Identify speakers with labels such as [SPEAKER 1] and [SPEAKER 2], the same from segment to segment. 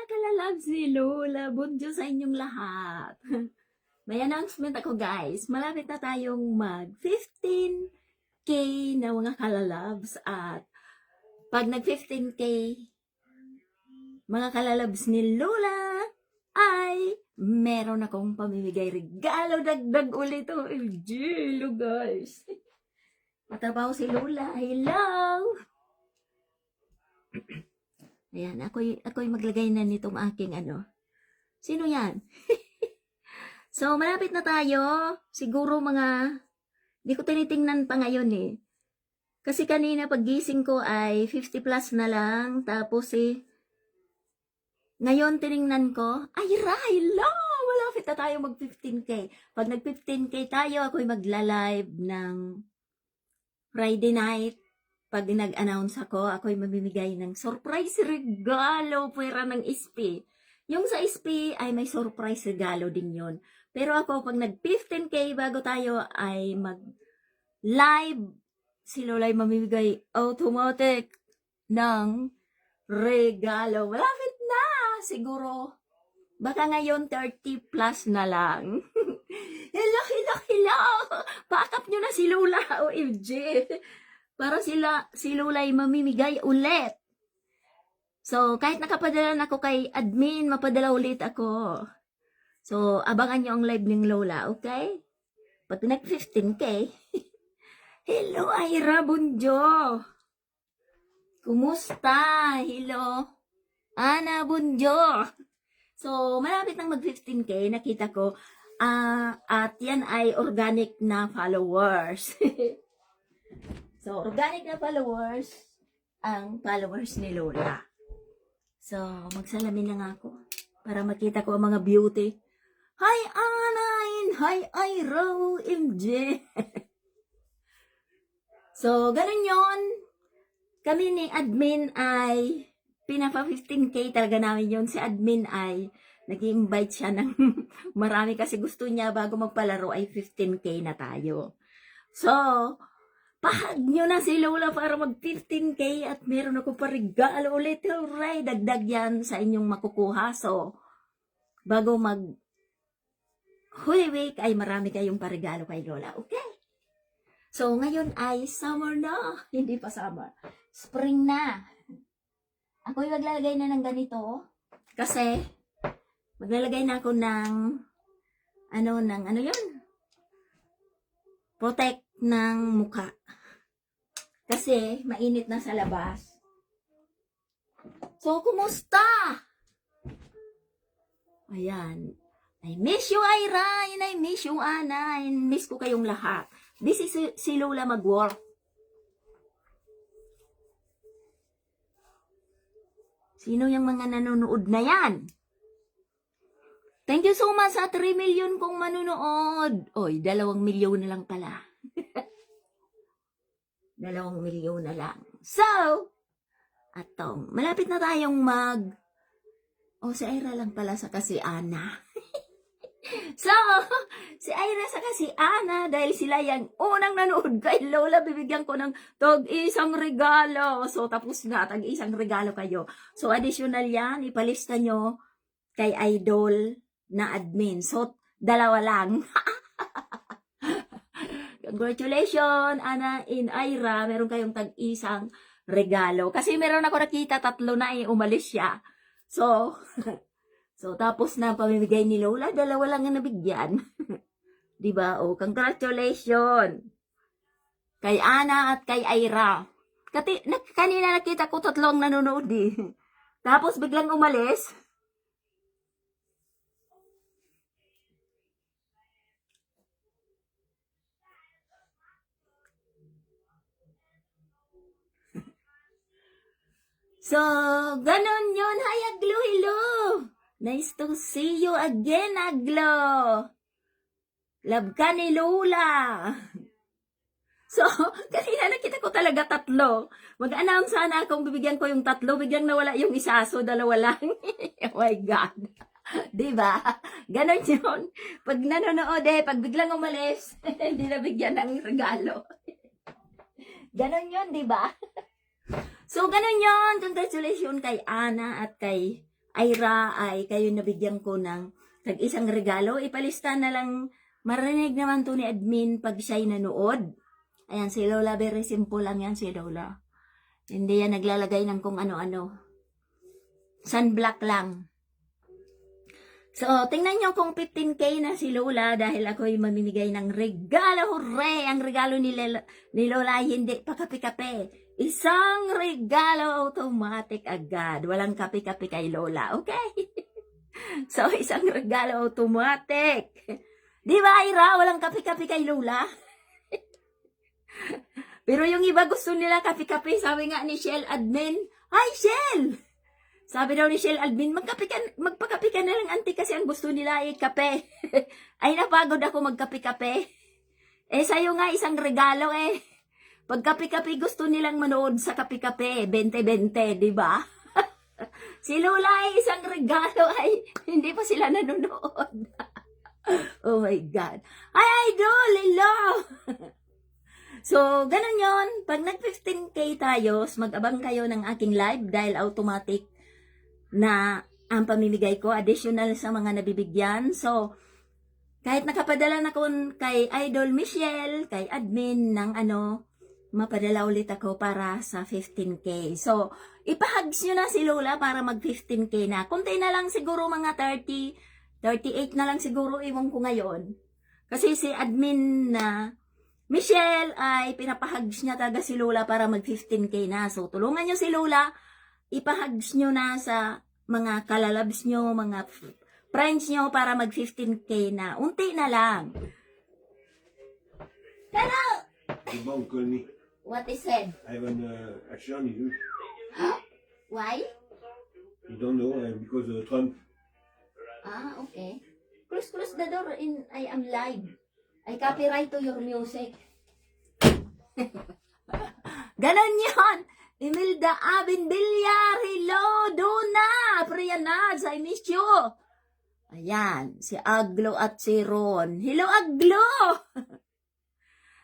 [SPEAKER 1] kalalabs ni Lola. Bunjo sa inyong lahat. May announcement ako guys. Malapit na tayong mag 15K na mga kalalabs. At pag nag 15K, mga kalalabs ni Lola, ay meron akong pamimigay regalo. Dagdag ulit. OMG, guys. Matrabaho si Lola. Hello! Ayan, ako'y maglagay na nitong aking ano. Sino yan? So, malapit na tayo. Siguro mga, di ko tinitingnan pa ngayon eh. Kasi kanina paggising ko ay 50 plus na lang. Tapos ngayon tiningnan ko, ay hello! Malapit na tayo mag 15K. Pag nag 15K tayo, ako'y magla-live ng Friday night. Pag nag-announce ako, ako'y mamimigay ng surprise regalo, pwera ng SP. Yung sa SP ay may surprise regalo din yun. Pero ako, pag nag-15K bago tayo ay mag-live, si Lola ay mamimigay automatic ng regalo. Malapit na! Siguro, baka ngayon 30 plus na lang. Hello! Paakap nyo na si Lola, OMG! Para si Lola ay mamimigay ulit. So, kahit nakapadala na ako kay admin, mapadala ulit ako. So, abangan nyo ang live ng Lola, okay? Pag nag 15K. Hello, Ira Bunjo. Kumusta? Hello, Ana Bunjo. So, malapit nang mag 15K, nakita ko, at yan ay organic na followers. So, organic na followers, ang followers ni Lola. So, magsalamin na nga ako para makita ko ang mga beauty. Hi, Anain! Hi, Ira! MJ! So, ganun yon. Kami ni admin ay pinapa 15K talaga namin yon. Si admin ay nag-invite siya ng marami kasi gusto niya bago magpalaro ay 15K na tayo. So, pahag nyo na si Lola para mag 15K at meron ako pa regalo ulit. Alright, dagdag yan sa inyong makukuha. So, bago mag Holy Week ay marami kayong paregalo kay Lola. Okay? So, ngayon ay summer na. Hindi pa summer. Spring na. Ako'y maglalagay na ng ganito. Kasi, maglalagay na ako ng ano yun? Protect ng muka. Kasi, mainit na sa labas. So, kumusta? Ayan. I miss you, Ira. And I miss you, Ana. And miss ko kayong lahat. This is si Lola mag-work. Sino yung mga nanonood na yan? Thank you so much sa 3 million kong manunood. Oy, 2 milyon na lang pala. 2 milyon na lang. So, atong, malapit na tayong si Ira lang pala sa kasi Ana. So, si Ira sa kasi Ana, dahil sila yung unang nanood kay Lola, bibigyan ko ng tag-isang regalo. So, tapos na, tag-isang regalo kayo. So, additional yan, ipalista nyo kay Idol na admin. So, 2 lang. Congratulations, Ana in Ira. Meron kayong tag-isang regalo. Kasi meron ako nakita 3 na umalis siya. So, tapos na pamimigay ni Lola, 2 lang ang nabigyan. Diba? Oh, congratulations. Kay Ana at kay Ira. Kanina nakita ko 3 ang nanonood eh. Tapos biglang umalis. So, ganon yun. Hi, Aglo, hello. Nice to see you again, Aglo. Love ka ni Lola. So, kanina nakita ko talaga 3. Mag-announce sana akong bibigyan ko yung 3. Biglang nawala yung isa. So, 2 lang. Oh my God. Diba? Ganon yun. Pag nanonood pag biglang umalis, hindi nabigyan ng regalo. Ganon yun, diba? So, ganun yun. Congratulations kay Ana at kay Ira ay kayo nabigyan ko ng tag-isang regalo. Ipalista na lang, marinig naman to ni admin pag siya'y nanood. Ayan, si Lola, very simple lang yan si Lola. Hindi yan naglalagay ng kung ano-ano. Sunblock lang. So, tingnan nyo kung 15K na si Lola dahil ako'y mamimigay ng regalo. Hooray! Ang regalo ni Lola ay hindi pa kape-kape. Isang regalo automatic agad. Walang kape-kape kay Lola, okay? So, isang regalo automatic. Di ba, Ira? Walang kape-kape kay Lola? Pero yung iba gusto nila kape-kape. Sabi nga ni Shell Admin, "Hi, Shell!" Sabi daw ni Shell Admin, magpakape ka na lang, auntie, kasi ang gusto nila ay kape. Ay, napagod ako magkape-kape. Eh, sa'yo nga isang regalo eh. Pag kape-kape, gusto nilang manood sa kape-kape. 20-20, di ba? Si Lola ay isang regalo ay hindi pa sila nanonood. Oh my God. Ay, idol! Hello! So, ganun yon. Pag nag-15K tayo, mag-abang kayo ng aking live dahil automatic na ang pamimigay ko, additional sa mga nabibigyan. So, kahit nakapadala na ko kay Idol Michelle, kay admin ng mapadala ulit ako para sa 15K. So, ipahugs nyo na si Lola para mag 15K na. Kunti na lang siguro mga 38 na lang siguro, iwan ko ngayon. Kasi si admin na Michelle ay pinapahugs niya talaga si Lola para mag 15K na. So, tulungan nyo si Lola, ipahugs nyo na sa mga kalalabs nyo, mga friends nyo para mag 15K na. Unti na lang. Hello!
[SPEAKER 2] The bank called me.
[SPEAKER 1] What is it?
[SPEAKER 2] I have an action issue.
[SPEAKER 1] Why?
[SPEAKER 2] You don't know because Trump.
[SPEAKER 1] Ah, okay. Close the door in I am live. I copyright to your music. Ganon yun! Imelda Abin Villar, hello, Duna, Priyanaz, I miss you. Ayan, si Aglo at si Ron. Hello, Aglo!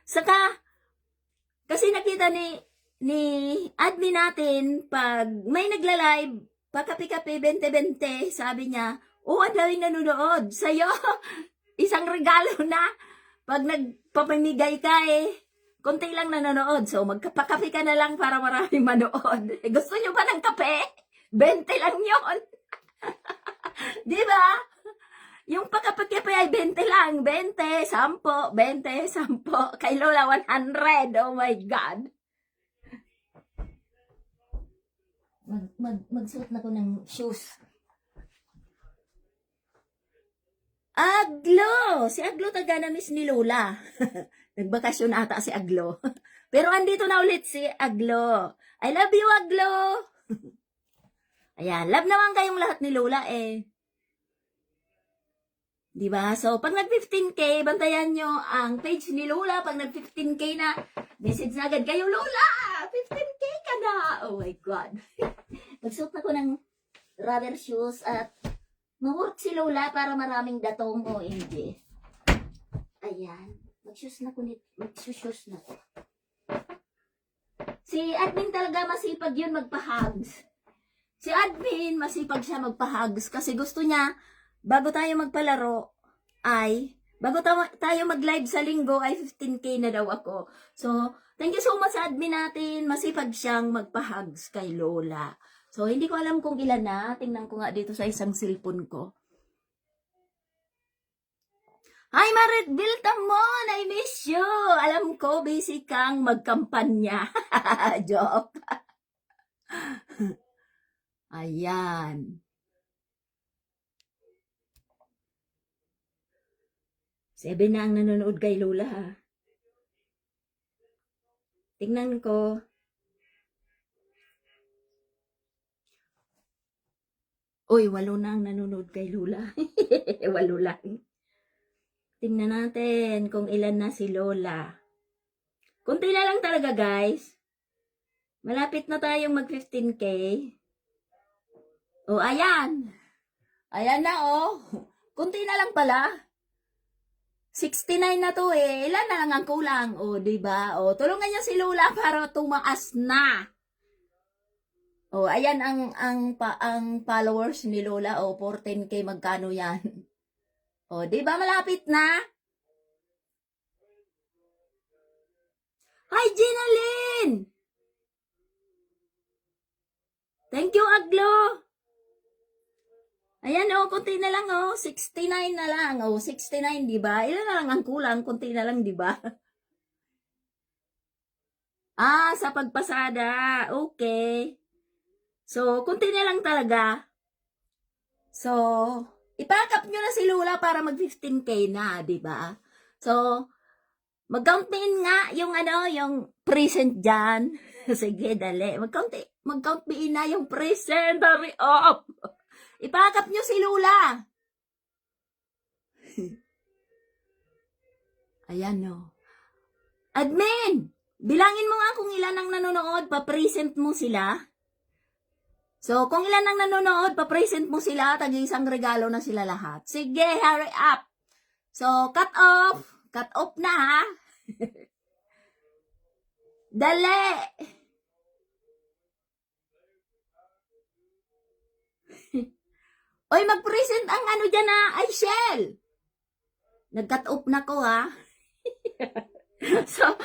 [SPEAKER 1] Saka, kasi nakita ni admin natin, pag may nagla-live, pagkapi-kapi, 20-20, sabi niya, ang daming nanonood. Sa'yo, isang regalo na. Pag nagpapamigay ka konti lang nanonood. So, magkapakape ka na lang para maraming manood. Gusto nyo ba ng kape? 20 lang yun. Di ba? Yung pagkapakape ay 20 lang. 20, 10, 20, 10. Kay Lola, 100. Oh my God. Magsuot na ko ng shoes. Aglo! Si Aglo taga na-miss ni Lola. Nagbakasyon ata si Aglo. Pero andito na ulit si Aglo. I love you, Aglo! Ayan, love naman kayong lahat ni Lola Diba? So, pag nag-15K, bantayan nyo ang page ni Lola. Pag nag-15K na, message na agad kayo, Lola! 15K ka na! Oh my God. Magsuot na ko ng rubber shoes at ma-work si Lola para maraming datong OMG. Ayan. Mag-shoes na ko. Mag-shoes na ko. Si admin talaga masipag yun magpa-hugs. Si admin masipag siya magpa-hugs kasi gusto niya, bago tayo magpalaro, bago tayo mag-live sa linggo, ay 15K na daw ako. So, thank you so much sa admin natin. Masipag siyang magpa-hugs kay Lola. So, hindi ko alam kung ilan na. Tingnan ko nga dito sa isang cellphone ko. Hi, Marit Biltamon! I miss you! Alam ko, busy kang magkampanya. Joke. Ayan. Seven na ang nanonood kay Lola. Tingnan ko. Uy, 8 na ang nanonood kay Lola. 8 lang. Tingnan natin kung ilan na si Lola. Kunti na lang talaga, guys. Malapit na tayong mag 15K. Oh, ayan. Ayan na, oh. Kunti na lang pala. 69 na to Ilan na lang ang kulang? Oh, diba? Oh, tulungan niyo si Lola para tumaas na. Oh, ayan ang followers ni Lola. Oh, 14K magkano 'yan? Oh, 'di ba malapit na? Hi, Ginalyn! Thank you, Aglo. Ayan, oh, konti na lang, oh. 69 na lang, oh. 69, di ba? Ilan na lang ang kulang? Konti na lang, di ba? Ah, sa pagpasada. Okay. So, konti na lang talaga. So, ipakap nyo na si Lula para mag 15K na, di ba? So, mag-count in nga yung yung present dyan. Sige, dali. Mag-count in na yung present. Hurry up! Ipakap nyo si Lula. Ayan, no. Admin, bilangin mo nga kung ilan ang nanonood, pa-present mo sila. So, kung ilan ang nanonood, pa-present mo sila, tag-isang regalo na sila lahat. Sige, hurry up. So, cut off. Cut off na, ha? Dali. Oy, mag-present ang dyan na, ay, Shell. Nag-cut off na ko, ha? So,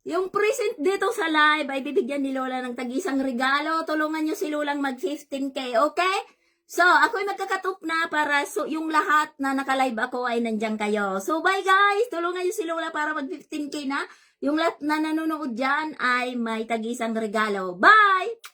[SPEAKER 1] yung present dito sa live ay bibigyan ni Lola ng tag-isang regalo. Tulungan nyo si Lolang mag 15K, okay? So, ako'y magkakatup na para yung lahat na naka-live ako ay nandyan kayo. So, bye guys! Tulungan nyo si Lola para mag 15K na. Yung lahat na nanonood dyan ay may tag-isang regalo. Bye!